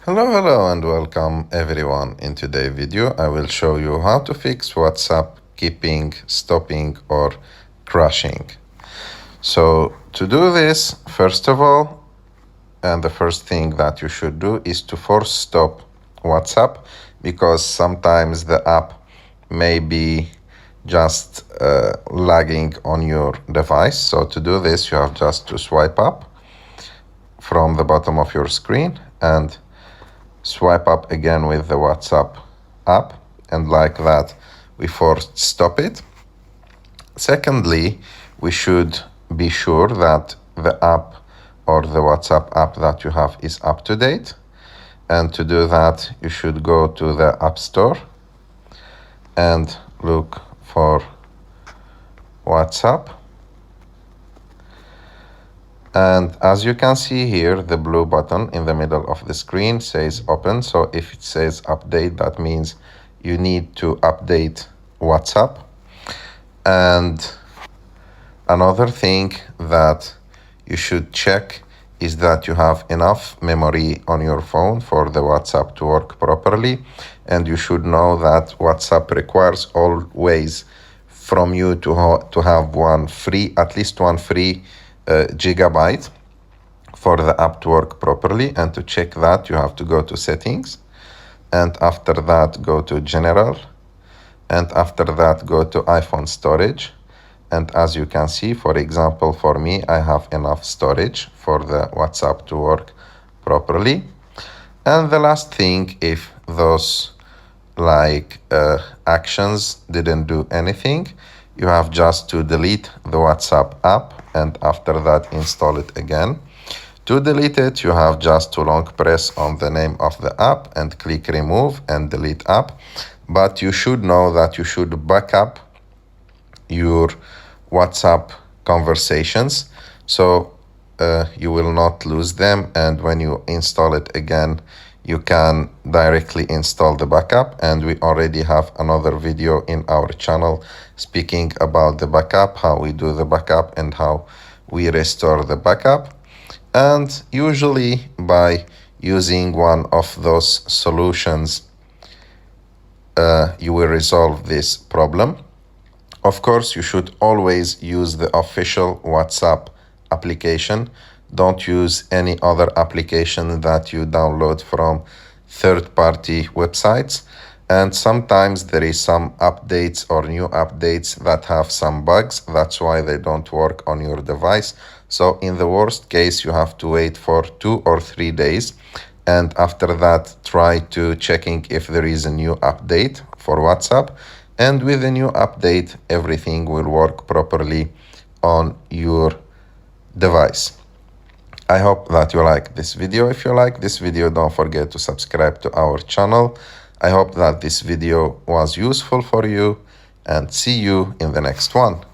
Hello and welcome everyone. In today's video I will show you how to fix WhatsApp keeping, stopping or crashing. So to do this, first of all, and the first thing that you should do is to force stop WhatsApp, because sometimes the app may be just lagging on your device. So to do this you have just to swipe up from the bottom of your screen and swipe up again with the WhatsApp app, and like that we forced stop it. Secondly, we should be sure that the app or the WhatsApp app that you have is up to date, and to do that you should go to the App Store and look for WhatsApp. And as you can see here, the blue button in the middle of the screen says open. So if it says update, that means you need to update WhatsApp. And another thing that you should check is that you have enough memory on your phone for the WhatsApp to work properly. And you should know that WhatsApp requires always from you to have at least one free gigabyte for the app to work properly. And to check that, you have to go to settings, and after that go to general, and after that go to iPhone storage. And as you can see, for example, for me, I have enough storage for the WhatsApp to work properly. And the last thing, if those actions didn't do anything, you have just to delete the WhatsApp app, and after that install it again. To delete it, you have just to long press on the name of the app and click remove and delete app. But you should know that you should back up your WhatsApp conversations, so you will not lose them, and when you install it again you can directly install the backup. And we already have another video in our channel speaking about the backup, how we do the backup and how we restore the backup. And usually by using one of those solutions you will resolve this problem. Of course, you should always use the official WhatsApp application. Don't use any other application that you download from third-party websites. And sometimes there is some updates or new updates that have some bugs. That's why they don't work on your device. So in the worst case, you have to wait for 2 or 3 days. And after that, try to checking if there is a new update for WhatsApp. And with the new update, everything will work properly on your device. I hope that you like this video. If you like this video, don't forget to subscribe to our channel. I hope that this video was useful for you, and see you in the next one.